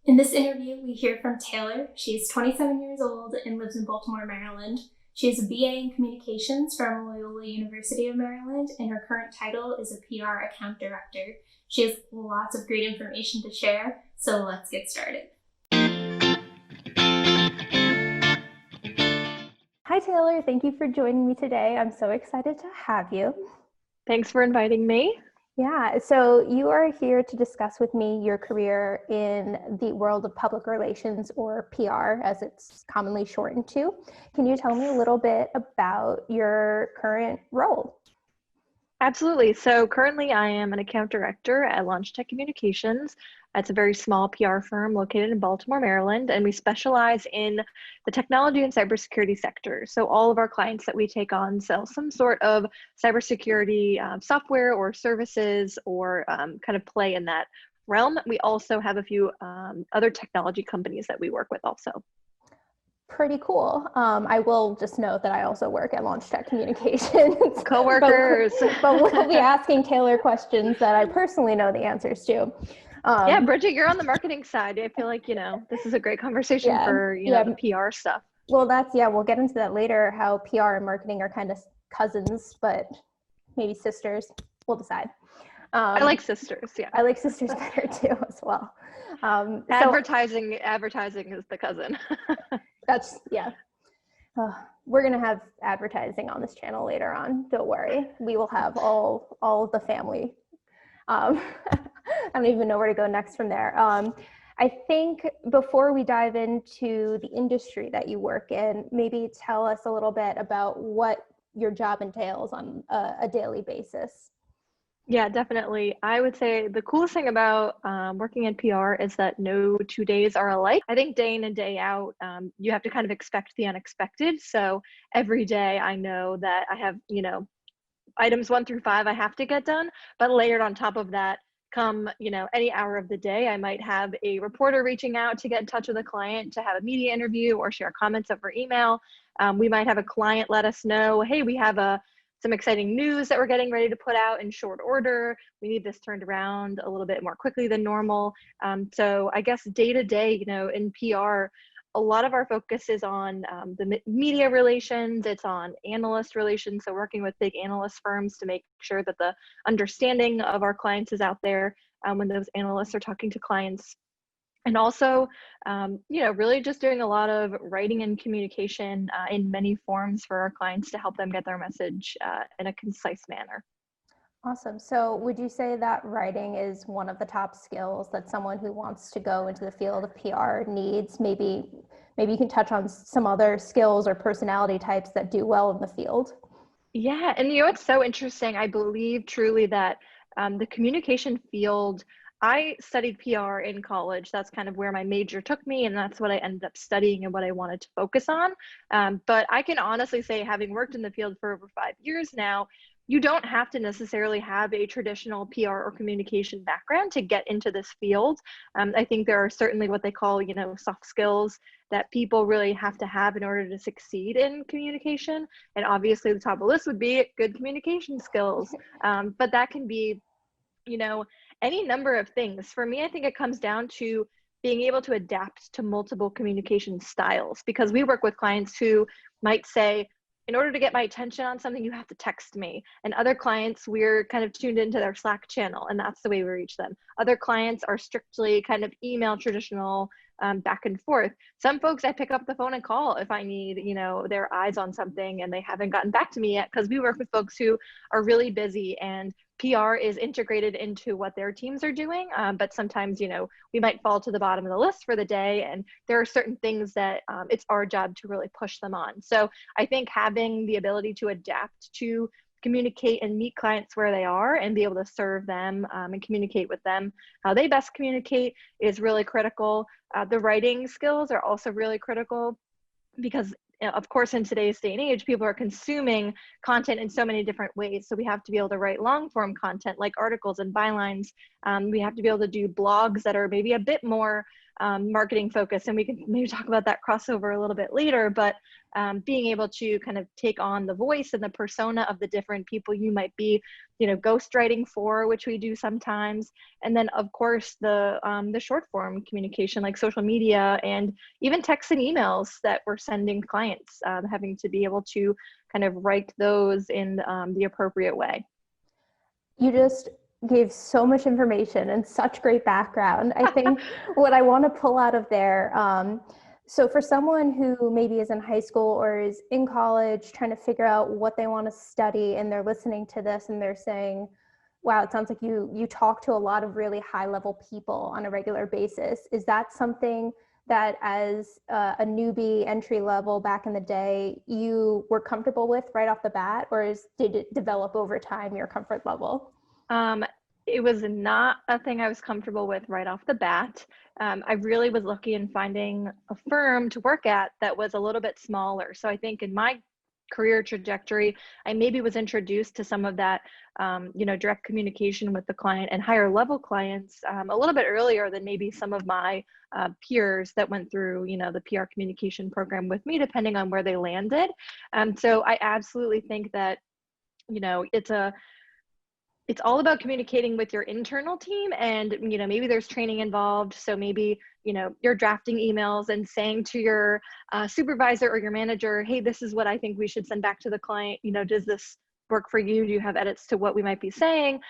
In this interview, we hear from Taylor. She is 27 years old and lives in Baltimore, Maryland. She has a BA in Communications from Loyola University of Maryland, and her current title is a PR account director. She has lots of great information to share, so let's get started. Hi, Taylor. Thank you for joining me today. I'm so excited to have you. Thanks for inviting me. Yeah, so you are here to discuss with me your career in the world of public relations, or PR as it's commonly shortened to. Can you tell me a little bit about your current role? Absolutely. So currently I am an account director at Launch Tech Communications. It's a very small PR firm located in Baltimore, Maryland, and we specialize in the technology and cybersecurity sector. So all of our clients that we take on sell some sort of cybersecurity software or services or kind of play in that realm. We also have a few other technology companies that we work with also. Pretty cool. I will just note that I also work at Launch Tech Communications. Coworkers. but we'll be asking Taylor questions that I personally know the answers to. Yeah, Bridget, you're on the marketing side. I feel like, this is a great conversation for, the PR stuff. Well, we'll get into that later, how PR and marketing are kind of cousins, but maybe sisters. We'll decide. I like sisters, yeah. I like sisters better too, as well. Advertising is the cousin. We're going to have advertising on this channel later on. Don't worry. We will have all of the family. I don't even know where to go next from there. I think before we dive into the industry that you work in, maybe tell us a little bit about what your job entails on a daily basis. Yeah, definitely. I would say the coolest thing about working in PR is that no 2 days are alike. I think day in and day out, you have to kind of expect the unexpected. So every day I know that I have, items 1 through 5 I have to get done, but layered on top of that, come, any hour of the day, I might have a reporter reaching out to get in touch with a client to have a media interview or share comments over email. We might have a client let us know, hey, we have some exciting news that we're getting ready to put out in short order. We need this turned around a little bit more quickly than normal. So I guess day to day, in PR, a lot of our focus is on the media relations. It's on analyst relations. So working with big analyst firms to make sure that the understanding of our clients is out there when those analysts are talking to clients. And also, really just doing a lot of writing and communication in many forms for our clients to help them get their message in a concise manner. Awesome. So would you say that writing is one of the top skills that someone who wants to go into the field of PR needs? Maybe you can touch on some other skills or personality types that do well in the field. Yeah, and it's so interesting. I believe truly that the communication field, I studied PR in college. That's kind of where my major took me, and that's what I ended up studying and what I wanted to focus on. But I can honestly say, having worked in the field for over 5 years now, you don't have to necessarily have a traditional PR or communication background to get into this field. I think there are certainly what they call, soft skills that people really have to have in order to succeed in communication. And obviously the top of the list would be good communication skills. But that can be, any number of things. For me, I think it comes down to being able to adapt to multiple communication styles, because we work with clients who might say, in order to get my attention on something, you have to text me. And other clients, we're kind of tuned into their Slack channel, and that's the way we reach them. Other clients are strictly kind of email, traditional, back and forth. Some folks, I pick up the phone and call if I need, their eyes on something and they haven't gotten back to me yet, because we work with folks who are really busy and PR is integrated into what their teams are doing. But sometimes, we might fall to the bottom of the list for the day, and there are certain things that it's our job to really push them on. So I think having the ability to adapt to communicate and meet clients where they are and be able to serve them and communicate with them how they best communicate is really critical. The writing skills are also really critical, because of course, in today's day and age, people are consuming content in so many different ways. So we have to be able to write long form content like articles and bylines. We have to be able to do blogs that are maybe a bit more marketing focused, and we can maybe talk about that crossover a little bit later, but being able to kind of take on the voice and the persona of the different people you might be ghostwriting for, which we do sometimes. And then of course the short form communication like social media and even texts and emails that we're sending clients, having to be able to kind of write those in the appropriate way. You just gave so much information and such great background. I think what I want to pull out of there, so for someone who maybe is in high school or is in college trying to figure out what they want to study, and they're listening to this and they're saying, wow, it sounds like you talk to a lot of really high level people on a regular basis. Is that something that as a newbie entry level back in the day, you were comfortable with right off the bat, or did it develop over time, your comfort level? It was not a thing I was comfortable with right off the bat. I really was lucky in finding a firm to work at that was a little bit smaller. So I think in my career trajectory, I maybe was introduced to some of that, direct communication with the client and higher level clients a little bit earlier than maybe some of my peers that went through, the PR communication program with me, depending on where they landed. So I absolutely think that, it's all about communicating with your internal team, and maybe there's training involved. So maybe you're drafting emails and saying to your supervisor or your manager, hey, this is what I think we should send back to the client. Does this work for you? Do you have edits to what we might be saying?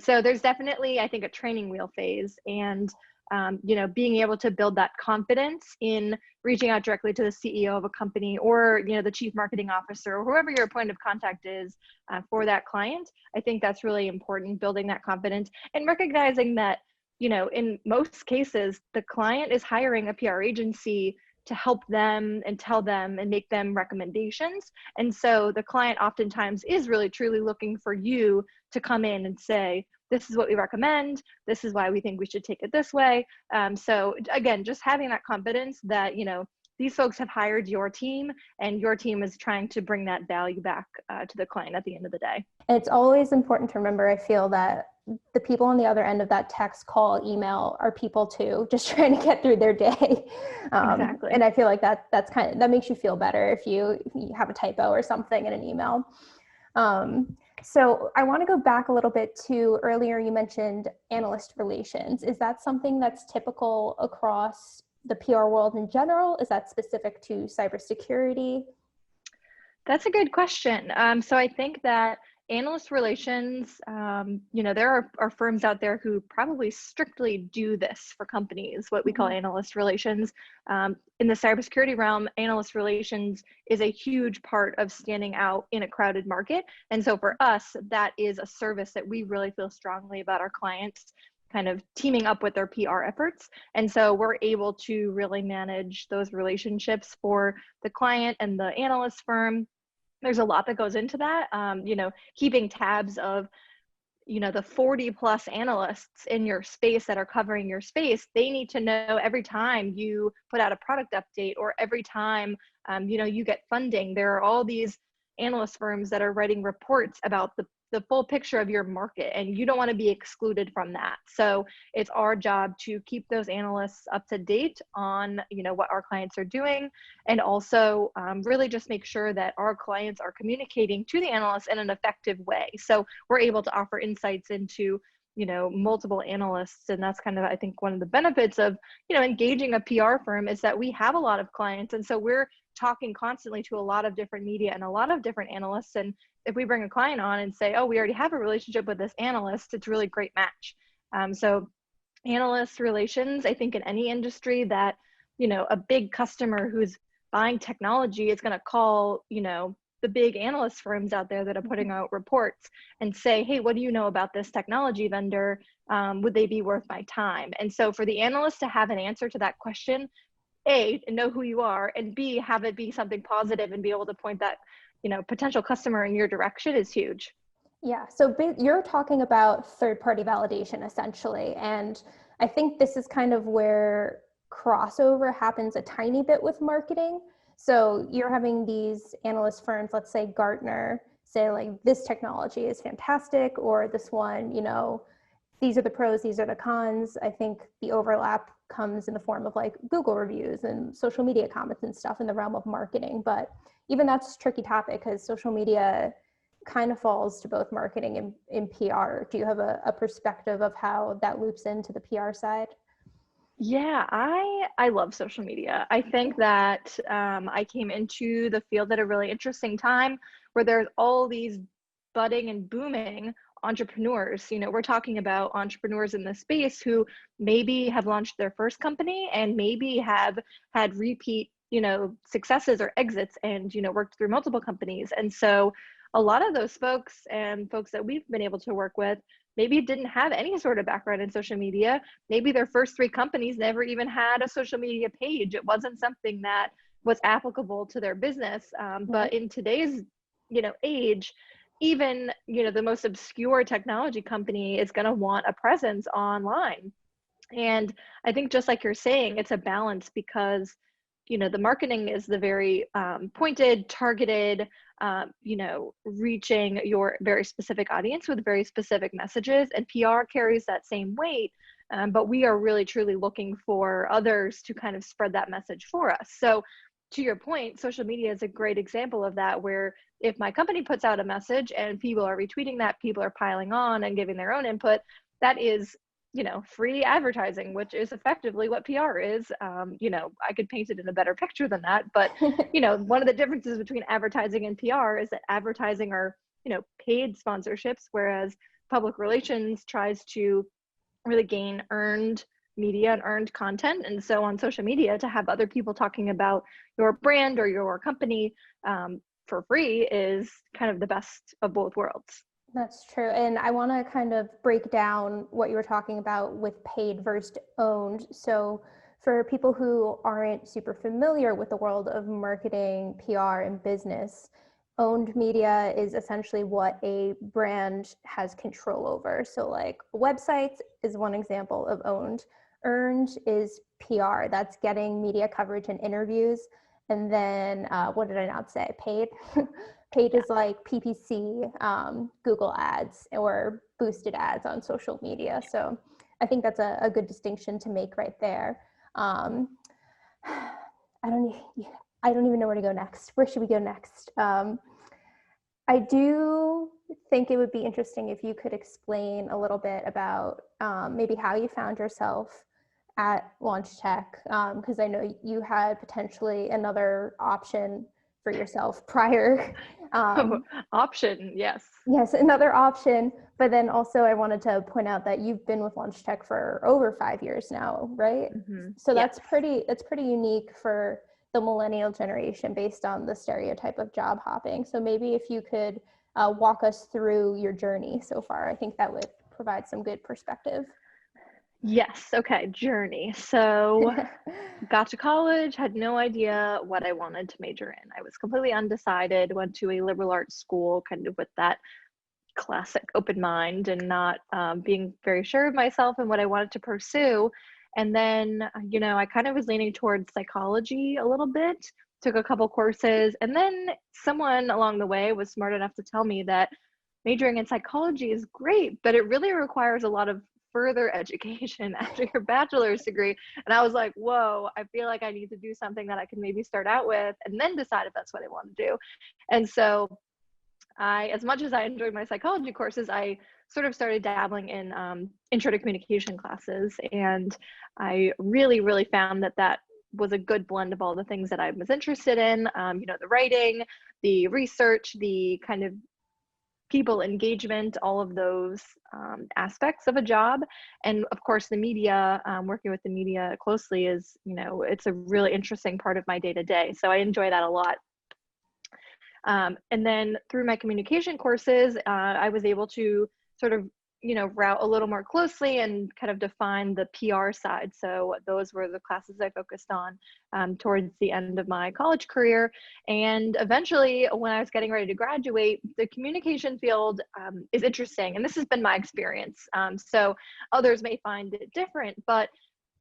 So there's definitely, I think, a training wheel phase, and being able to build that confidence in reaching out directly to the CEO of a company, or the chief marketing officer, or whoever your point of contact is for that client. I think that's really important, building that confidence and recognizing that in most cases the client is hiring a PR agency to help them and tell them and make them recommendations. And so the client oftentimes is really truly looking for you to come in and say, this is what we recommend. This is why we think we should take it this way. So again, just having that confidence that, these folks have hired your team and your team is trying to bring that value back to the client at the end of the day. And it's always important to remember, I feel, that the people on the other end of that text, call, email are people too, just trying to get through their day. Exactly. And I feel like that makes you feel better if you have a typo or something in an email. So I want to go back a little bit to earlier, you mentioned analyst relations. Is that something that's typical across the PR world in general? Is that specific to cybersecurity? That's a good question. So I think that analyst relations, there are firms out there who probably strictly do this for companies, what we call analyst relations. In the cybersecurity realm, analyst relations is a huge part of standing out in a crowded market. And so for us, that is a service that we really feel strongly about our clients kind of teaming up with their PR efforts. And so we're able to really manage those relationships for the client and the analyst firm. There's a lot that goes into that, keeping tabs of, the 40 plus analysts in your space that are covering your space. They need to know every time you put out a product update, or every time, you get funding. There are all these analyst firms that are writing reports about the full picture of your market, and you don't want to be excluded from that. So it's our job to keep those analysts up to date on, what our clients are doing, and also really just make sure that our clients are communicating to the analysts in an effective way. So we're able to offer insights into, multiple analysts. And that's kind of, I think, one of the benefits of, engaging a PR firm is that we have a lot of clients. And so we're talking constantly to a lot of different media and a lot of different analysts. And if we bring a client on and say, oh, we already have a relationship with this analyst, it's a really great match. So analyst relations, I think in any industry that, a big customer who's buying technology is going to call, the big analyst firms out there that are putting out reports and say, hey, what do you know about this technology vendor? Would they be worth my time? And so for the analyst to have an answer to that question, A, know who you are, and B, have it be something positive and be able to point that, potential customer in your direction is huge. Yeah, so you're talking about third-party validation essentially, and I think this is kind of where crossover happens a tiny bit with marketing. So you're having these analyst firms, let's say Gartner, say like, this technology is fantastic, or this one, these are the pros, these are the cons. I think the overlap comes in the form of like Google reviews and social media comments and stuff in the realm of marketing. But even that's a tricky topic, because social media kind of falls to both marketing and PR. Do you have a perspective of how that loops into the PR side? Yeah, I love social media. I think that I came into the field at a really interesting time where there's all these budding and booming entrepreneurs. You know, we're talking about entrepreneurs in this space who maybe have launched their first company and maybe have had repeat, successes or exits and, worked through multiple companies. And so a lot of those folks and folks that we've been able to work with maybe didn't have any sort of background in social media. Maybe their first 3 companies never even had a social media page. It wasn't something that was applicable to their business. But in today's, age, even, the most obscure technology company is going to want a presence online. And I think just like you're saying, it's a balance because, the marketing is the very pointed, targeted, reaching your very specific audience with very specific messages, and PR carries that same weight. But we are really truly looking for others to kind of spread that message for us. So to your point, social media is a great example of that, where if my company puts out a message and people are retweeting that, people are piling on and giving their own input, that is free advertising, which is effectively what PR is. I could paint it in a better picture than that, but one of the differences between advertising and PR is that advertising are, paid sponsorships, whereas public relations tries to really gain earned media and earned content. And so on social media, to have other people talking about your brand or your company for free is kind of the best of both worlds. That's true. And I want to kind of break down what you were talking about with paid versus owned. So for people who aren't super familiar with the world of marketing, PR, and business, owned media is essentially what a brand has control over. So like websites is one example of owned. Earned is PR. That's getting media coverage and interviews. And then what did I not say? Paid. Paid is like PPC, Google ads, or boosted ads on social media. So I think that's a good distinction to make right there. I don't even know where to go next. Where should we go next? I do think it would be interesting if you could explain a little bit about maybe how you found yourself at Launch Tech, because I know you had potentially another option for yourself prior. Option, yes. Yes, another option. But then also I wanted to point out that you've been with Launch Tech for over 5 years now, right? Mm-hmm. So that's pretty unique for the millennial generation based on the stereotype of job hopping. So maybe if you could walk us through your journey so far, I think that would provide some good perspective. Yes. Okay. Journey. So got to college, had no idea what I wanted to major in. I was completely undecided, went to a liberal arts school kind of with that classic open mind and not being very sure of myself and what I wanted to pursue. And then, I kind of was leaning towards psychology a little bit, took a couple courses, and then someone along the way was smart enough to tell me that majoring in psychology is great, but it really requires a lot of further education after your bachelor's degree. And I was like, whoa, I feel like I need to do something that I can maybe start out with and then decide if that's what I want to do. And so as much as I enjoyed my psychology courses, I sort of started dabbling in intro to communication classes. And I really, really found that was a good blend of all the things that I was interested in, the writing, the research, the kind of people engagement, all of those aspects of a job. And of course, the media, working with the media closely is, it's a really interesting part of my day to day. So I enjoy that a lot. And then through my communication courses, I was able to sort of, route a little more closely and kind of define the PR side. So those were the classes I focused on towards the end of my college career. And eventually, when I was getting ready to graduate, the communication field is interesting. And this has been my experience. So others may find it different, but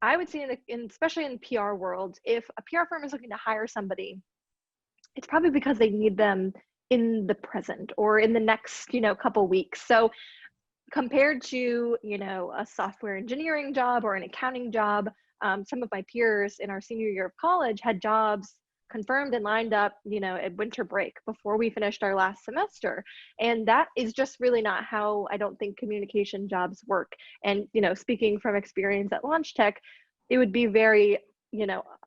I would say, especially in the PR world, if a PR firm is looking to hire somebody, it's probably because they need them in the present or in the next, couple weeks. So compared to, a software engineering job or an accounting job, some of my peers in our senior year of college had jobs confirmed and lined up, at winter break before we finished our last semester. And that is just really not how I don't think communication jobs work. And, speaking from experience at Launch Tech, it would be very,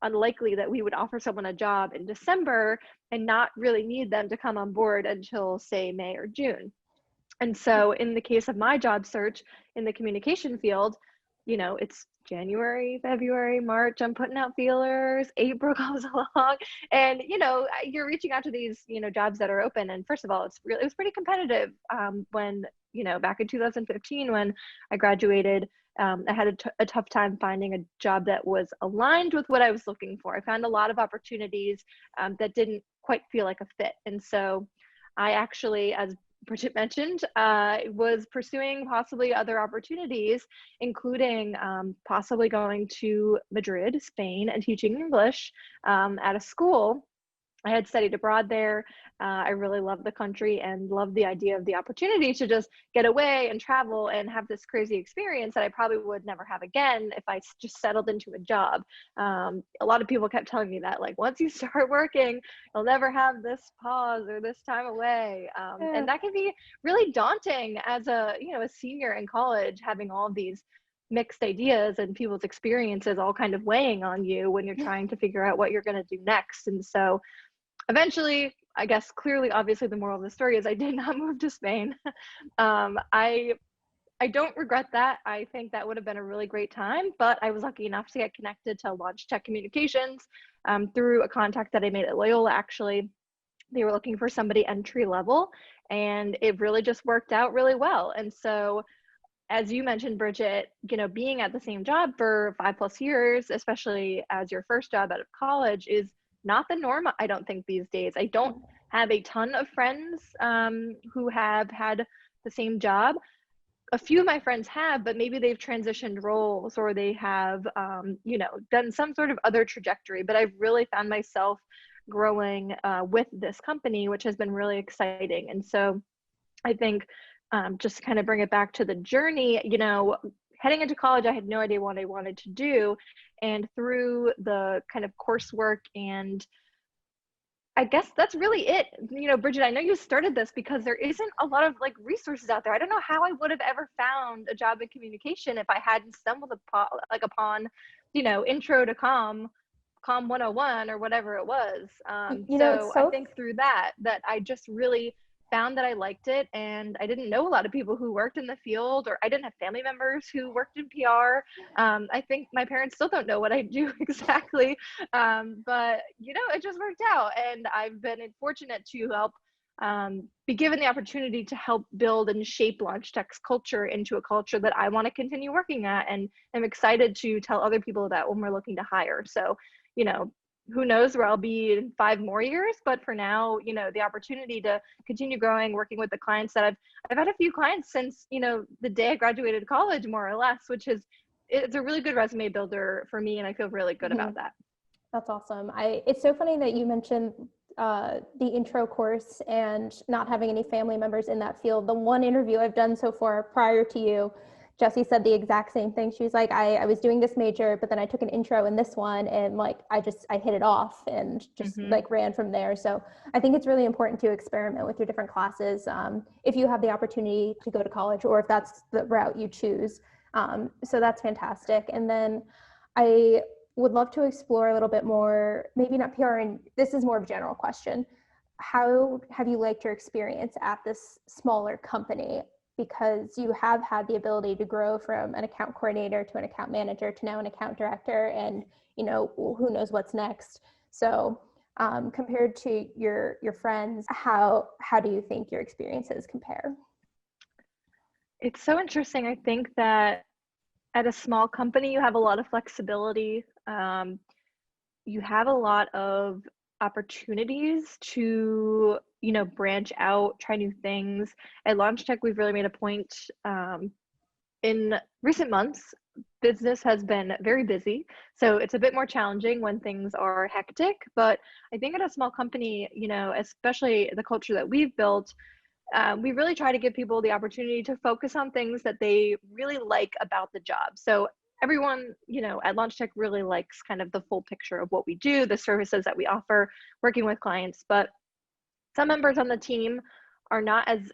unlikely that we would offer someone a job in December and not really need them to come on board until, say, May or June. And so in the case of my job search in the communication field, it's January, February, March, I'm putting out feelers, April comes along, and, you're reaching out to these, jobs that are open. And first of all, it was pretty competitive when, back in 2015, when I graduated, I had a tough time finding a job that was aligned with what I was looking for. I found a lot of opportunities that didn't quite feel like a fit. And so I actually, as Bridget mentioned, was pursuing possibly other opportunities, including possibly going to Madrid, Spain, and teaching English at a school. I had studied abroad there. I really loved the country and loved the idea of the opportunity to just get away and travel and have this crazy experience that I probably would never have again if I just settled into a job. A lot of people kept telling me that, like, once you start working, you'll never have this pause or this time away. And that can be really daunting as a senior in college, having all of these mixed ideas and people's experiences all kind of weighing on you when you're trying to figure out what you're going to do next. And so eventually, I guess clearly, obviously, the moral of the story is I did not move to Spain. I don't regret that. I think that would have been a really great time, but I was lucky enough to get connected to Launch Tech Communications through a contact that I made at Loyola, actually. They were looking for somebody entry level, and it really just worked out really well. And so, as you mentioned, Bridget, being at the same job for 5+ years, especially as your first job out of college, is not the norm, I don't think, these days. I don't have a ton of friends who have had the same job. A few of my friends have, but maybe they've transitioned roles or they have, done some sort of other trajectory. But I've really found myself growing with this company, which has been really exciting. And so I think just to kind of bring it back to the journey, heading into college, I had no idea what I wanted to do. And through the kind of coursework, and I guess that's really it. Bridget, I know you started this because there isn't a lot of resources out there. I don't know how I would have ever found a job in communication if I hadn't stumbled upon Intro to Com 101 or whatever it was. So I think through that I just really found that I liked it, and I didn't know a lot of people who worked in the field, or I didn't have family members who worked in PR. I think my parents still don't know what I do exactly, but it just worked out, and I've been fortunate to help be given the opportunity to help build and shape Launch Tech's culture into a culture that I want to continue working at, and I'm excited to tell other people that when we're looking to hire. So, who knows where I'll be in 5 more years, but for now, the opportunity to continue growing, working with the clients that I've had a few clients since, the day I graduated college, more or less, it's a really good resume builder for me. And I feel really good about that. That's awesome. It's so funny that you mentioned the intro course and not having any family members in that field. The one interview I've done so far prior to you, Jessie said the exact same thing. She was like, I was doing this major, but then I took an intro in this one, and I hit it off and just ran from there. So I think it's really important to experiment with your different classes if you have the opportunity to go to college, or if that's the route you choose. So that's fantastic. And then I would love to explore a little bit more, maybe not PR, and this is more of a general question. How have you liked your experience at this smaller company? Because you have had the ability to grow from an account coordinator to an account manager to now an account director, and who knows what's next. So compared to your friends, how do you think your experiences compare? It's so interesting. I think that at a small company, you have a lot of flexibility. You have a lot of opportunities to branch out, try new things. At Launch Tech, we've really made a point in recent months. Business has been very busy, so it's a bit more challenging when things are hectic. But I think at a small company, especially the culture that we've built, we really try to give people the opportunity to focus on things that they really like about the job. So everyone, at Launch Tech really likes kind of the full picture of what we do, the services that we offer, working with clients. But some members on the team are not as,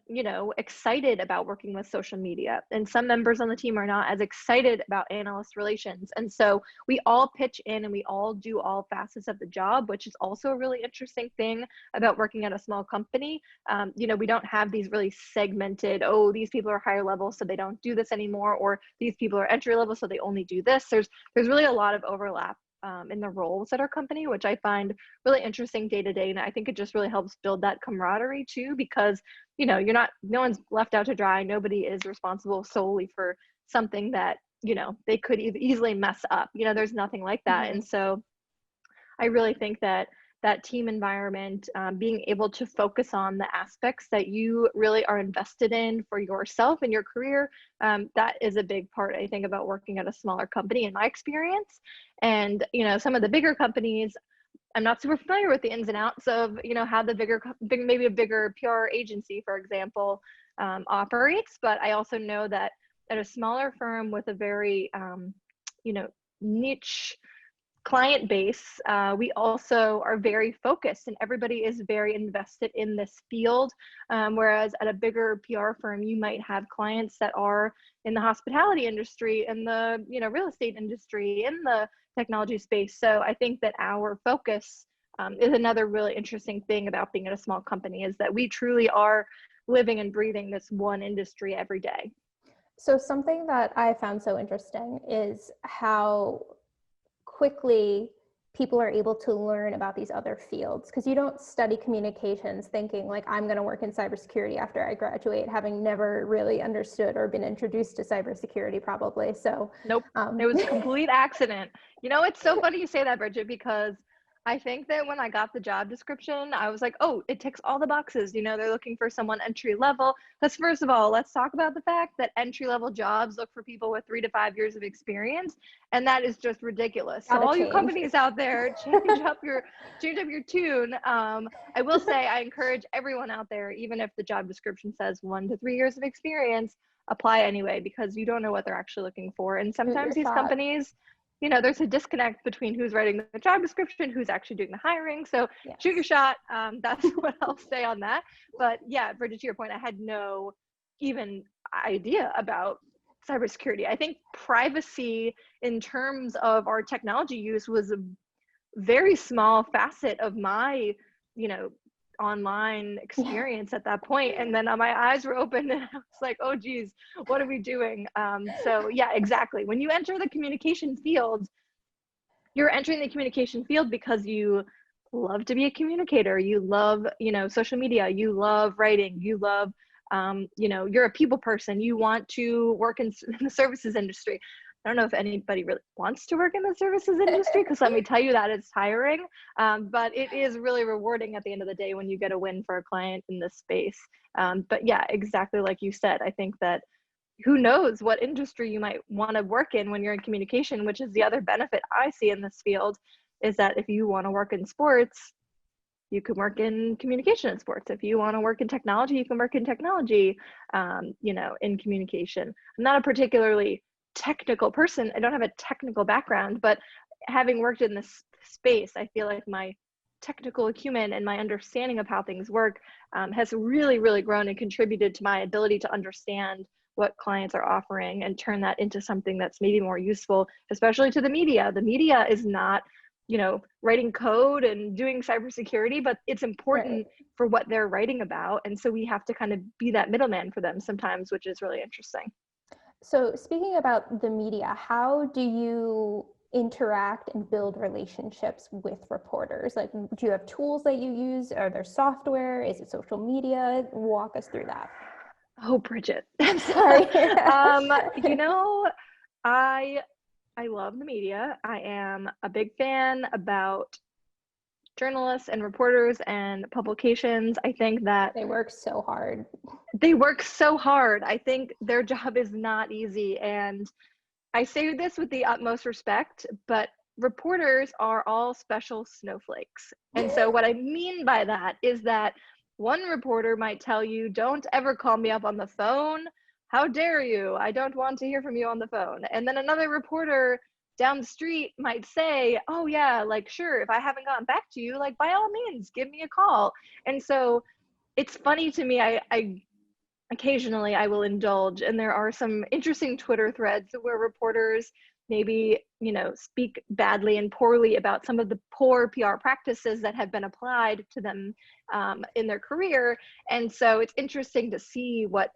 excited about working with social media. And some members on the team are not as excited about analyst relations. And so we all pitch in and we all do all facets of the job, which is also a really interesting thing about working at a small company. We don't have these really segmented, oh, these people are higher level, so they don't do this anymore, or these people are entry level, so they only do this. There's really a lot of overlap in the roles at our company, which I find really interesting day to day. And I think it just really helps build that camaraderie too, because, no one's left out to dry. Nobody is responsible solely for something that, they could easily mess up. There's nothing like that. Mm-hmm. And so I really think that team environment, being able to focus on the aspects that you really are invested in for yourself and your career, that is a big part, I think, about working at a smaller company in my experience. And, some of the bigger companies, I'm not super familiar with the ins and outs of, how the maybe a bigger PR agency, for example, operates. But I also know that at a smaller firm with a very, niche client base, we also are very focused and everybody is very invested in this field. Whereas at a bigger PR firm, you might have clients that are in the hospitality industry, in the real estate industry, in the technology space. So I think that our focus is another really interesting thing about being at a small company, is that we truly are living and breathing this one industry every day. So something that I found so interesting is how quickly people are able to learn about these other fields, because you don't study communications thinking like, I'm going to work in cybersecurity after I graduate, having never really understood or been introduced to cybersecurity probably. So nope, it was a complete accident. It's so funny you say that, Bridget, because I think that when I got the job description, I was like, oh, it ticks all the boxes. They're looking for someone entry level. Because first of all, let's talk about the fact that entry level jobs look for people with 3 to 5 years of experience. And that is just ridiculous. So all you companies out there, change up your tune. I will say, I encourage everyone out there, even if the job description says 1 to 3 years of experience, apply anyway, because you don't know what they're actually looking for. And sometimes these companies, there's a disconnect between who's writing the job description, who's actually doing the hiring. So yes, shoot your shot. That's what I'll say on that. But yeah, Bridget, to your point, I had no even idea about cybersecurity. I think privacy in terms of our technology use was a very small facet of my, online experience at that point. And then my eyes were open and I was like, oh geez, what are we doing? So yeah, exactly. When you enter the communication field, you're entering the communication field because you love to be a communicator. You love, social media, you love writing, you love, you're a people person. You want to work in the services industry. I don't know if anybody really wants to work in the services industry, because let me tell you that it's tiring, but it is really rewarding at the end of the day when you get a win for a client in this space. But yeah, exactly like you said, I think that who knows what industry you might want to work in when you're in communication, which is the other benefit I see in this field, is that if you want to work in sports, you can work in communication in sports. If you want to work in technology, you can work in technology, in communication. I'm not a particularly technical person. I don't have a technical background, but having worked in this space, I feel like my technical acumen and my understanding of how things work has really, really grown and contributed to my ability to understand what clients are offering and turn that into something that's maybe more useful, especially to the media. The media is not, writing code and doing cybersecurity, but it's important for what they're writing about. And so we have to kind of be that middleman for them sometimes, which is really interesting. So speaking about the media, how do you interact and build relationships with reporters? Like, do you have tools that you use? Are there software? Is it social media? Walk us through that. Oh, Bridget. I'm sorry. I love the media. I am a big fan about journalists and reporters and publications. I think that they work so hard. I think their job is not easy. And I say this with the utmost respect, but reporters are all special snowflakes. And so what I mean by that is that one reporter might tell you, don't ever call me up on the phone how dare you? I don't want to hear from you on the phone. And then another reporter down the street might say, oh yeah, like, sure, if I haven't gotten back to you, like, by all means, give me a call. And so it's funny to me, I occasionally I will indulge, and there are some interesting Twitter threads where reporters maybe, you know, speak badly and poorly about some of the poor PR practices that have been applied to them in their career. And so it's interesting to see what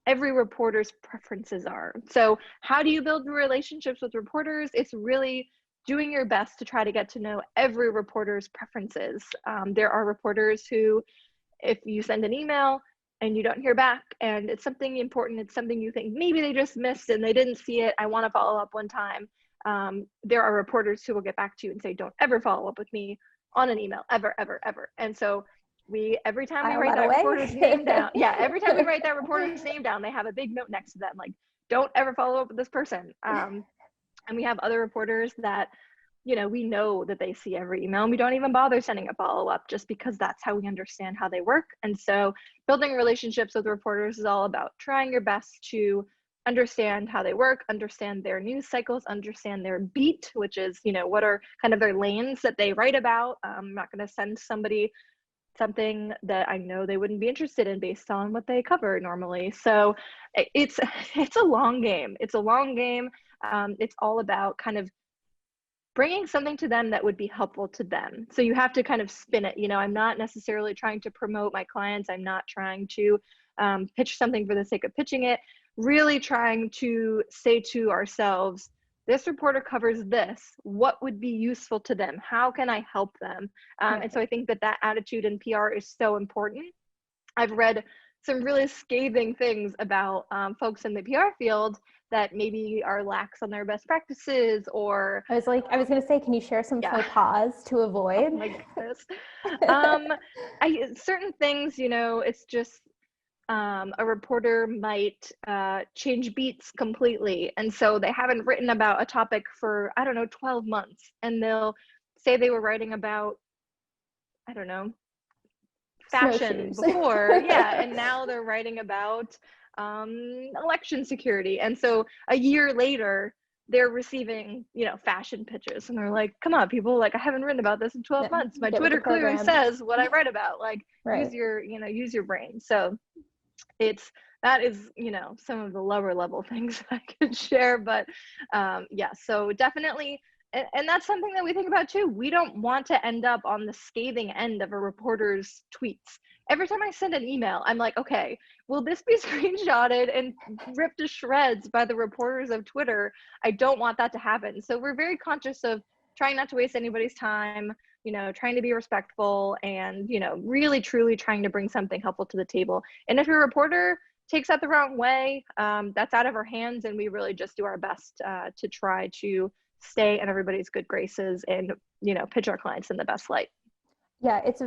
every reporter's preferences are. So how do you build relationships with reporters? It's really doing your best to try to get to know every reporter's preferences. There are reporters who, if you send an email and you don't hear back and it's something important, it's something you think maybe they just missed and they didn't see it, I want to follow up one time. There are reporters who will get back to you and say, don't ever follow up with me on an email, ever, ever, ever. And so every time we write that reporter's name down, every time we write that reporter's name down, they have a big note next to them, like, don't ever follow up with this person. And we have other reporters that, you know, we know that they see every email and we don't even bother sending a follow-up just because that's how we understand how they work. And so building relationships with reporters is all about trying your best to understand how they work, understand their news cycles, understand their beat, which is, you know, what are kind of their lanes that they write about. I'm not going to send somebody something that I know they wouldn't be interested in based on what they cover normally. So it's a long game. It's a long game. It's all about kind of bringing something to them that would be helpful to them. So you have to kind of spin it. You know, I'm not necessarily trying to promote my clients. I'm not trying to pitch something for the sake of pitching it. Really trying to say to ourselves, this reporter covers this. What would be useful to them? How can I help them? And so I think that attitude in PR is so important. I've read some really scathing things about folks in the PR field that maybe are lax on their best practices, or I was going to say, can you share some faux pas to avoid? Oh my goodness. Certain things, you know, it's just a reporter might change beats completely. And so they haven't written about a topic for, I don't know, 12 months. And they'll say they were writing about, I don't know, fashion before. And now they're writing about election security. And so a year later, they're receiving, you know, fashion pitches, and they're like, come on, people, like, I haven't written about this in 12 months. My Twitter clearly says what I write about. Like, use your brain. So that is, you know, some of the lower level things I could share, but so definitely. And that's something that we think about too. We don't want to end up on the scathing end of a reporter's tweets. Every time I send an email, I'm like, okay, will this be screenshotted and ripped to shreds by the reporters of Twitter? I don't want that to happen. So we're very conscious of trying not to waste anybody's time, you know, trying to be respectful and, you know, really, truly trying to bring something helpful to the table. And if your reporter takes that the wrong way, that's out of our hands. And we really just do our best to try to stay in everybody's good graces and, you know, pitch our clients in the best light. Yeah, it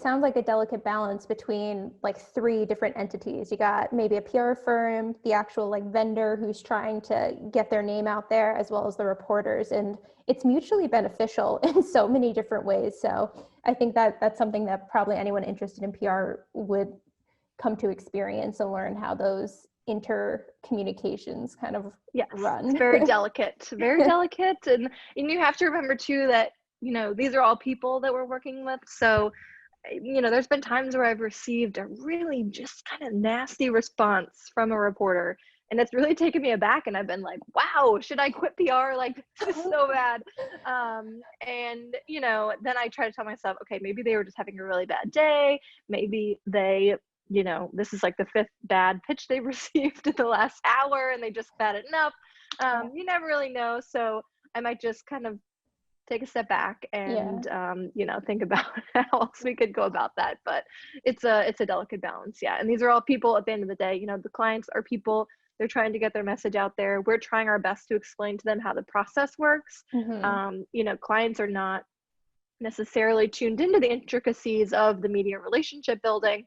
sounds like a delicate balance between like three different entities. You got maybe a PR firm, the actual like vendor who's trying to get their name out there, as well as the reporters. And it's mutually beneficial in so many different ways. So I think that's something that probably anyone interested in PR would come to experience and learn how those intercommunications kind of run. It's very delicate, very delicate. And you have to remember too that, you know, these are all people that we're working with. So, you know, there's been times where I've received a really just kind of nasty response from a reporter, and it's really taken me aback. And I've been like, wow, should I quit PR? Like, this is so bad. And, you know, then I try to tell myself, okay, maybe they were just having a really bad day. Maybe they, you know, this is like the 5th bad pitch they received in the last hour and they just bad it up. You never really know. So I might just kind of take a step back and, you know, think about how else we could go about that. But it's a delicate balance. Yeah. And these are all people at the end of the day. You know, the clients are people. They're trying to get their message out there. We're trying our best to explain to them how the process works. You know, clients are not necessarily tuned into the intricacies of the media relationship building.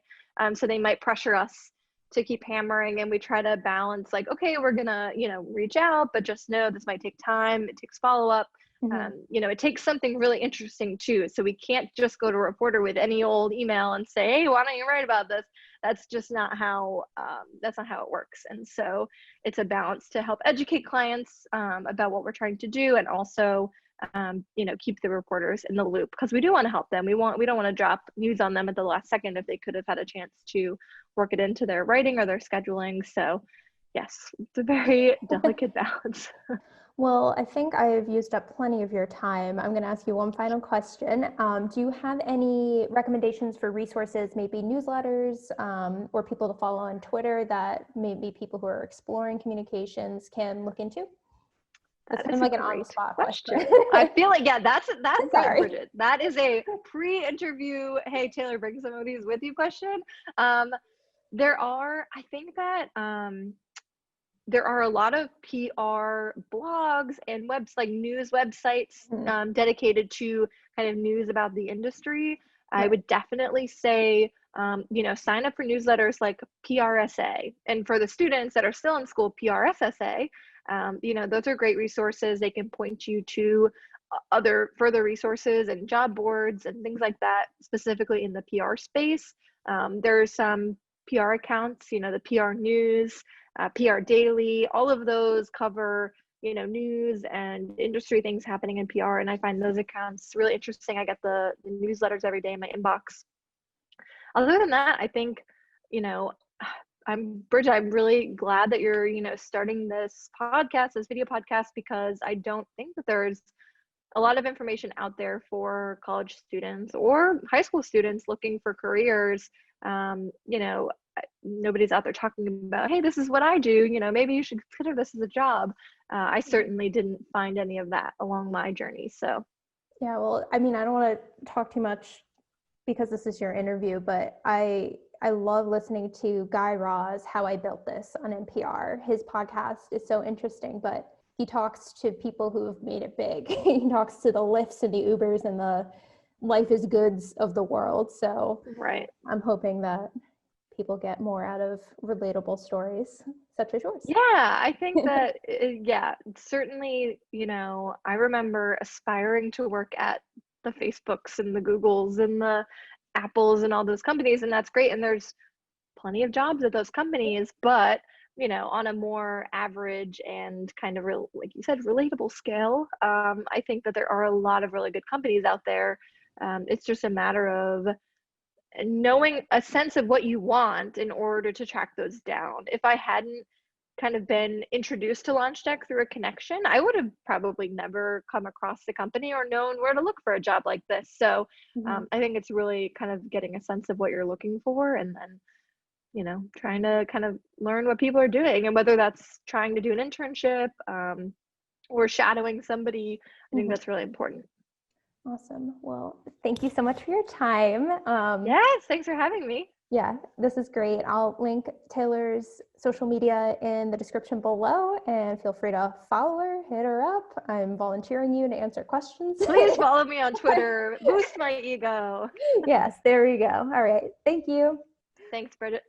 So they might pressure us to keep hammering, and we try to balance like, okay, we're gonna, you know, reach out, but just know this might take time. It takes follow-up. You know, it takes something really interesting too. So we can't just go to a reporter with any old email and say, hey, why don't you write about this? that's just not how it works. And so it's a balance to help educate clients about what we're trying to do, and also keep the reporters in the loop, because we do want to help them. We don't want to drop news on them at the last second if they could have had a chance to work it into their writing or their scheduling. So yes, it's a very delicate balance. Well, I think I've used up plenty of your time. I'm going to ask you one final question. Do you have any recommendations for resources, maybe newsletters, or people to follow on Twitter that maybe people who are exploring communications can look into? That's kind of like an on-the-spot question. I feel like, yeah, that's Sorry, Bridget. That is a pre-interview, hey, Taylor, bring some of these with you question. I think that there are a lot of PR blogs and news websites dedicated to kind of news about the industry. I would definitely say, sign up for newsletters like PRSA. And for the students that are still in school, PRSSA. Those are great resources. They can point you to other further resources and job boards and things like that, specifically in the PR space. There's some PR accounts, the PR News, PR Daily, all of those cover, news and industry things happening in PR. And I find those accounts really interesting. I get the newsletters every day in my inbox. Other than that, I think, Bridget, I'm really glad that you're, starting this video podcast, because I don't think that there's a lot of information out there for college students or high school students looking for careers. Nobody's out there talking about, hey, this is what I do, maybe you should consider this as a job. I certainly didn't find any of that along my journey. So yeah, well, I mean, I don't want to talk too much because this is your interview, but I love listening to Guy Raz, How I Built This, on NPR. His podcast is so interesting, but he talks to people who have made it big. He talks to the Lyfts and the Ubers and the life is goods of the world. So right. I'm hoping that people get more out of relatable stories such as yours. Yeah, I think that, certainly, I remember aspiring to work at the Facebooks and the Googles and the Apples and all those companies, and that's great. And there's plenty of jobs at those companies, but, on a more average and kind of like you said, relatable scale, I think that there are a lot of really good companies out there. It's just a matter of knowing a sense of what you want in order to track those down. If I hadn't kind of been introduced to LaunchDeck through a connection, I would have probably never come across the company or known where to look for a job like this. So I think it's really kind of getting a sense of what you're looking for, and then, trying to kind of learn what people are doing, and whether that's trying to do an internship or shadowing somebody. I think that's really important. Awesome. Well, thank you so much for your time. Yes, thanks for having me. Yeah, this is great. I'll link Taylor's social media in the description below, and feel free to follow her, hit her up. I'm volunteering you to answer questions. Please follow me on Twitter. Boost my ego. Yes, there we go. All right. Thank you. Thanks, Bridget.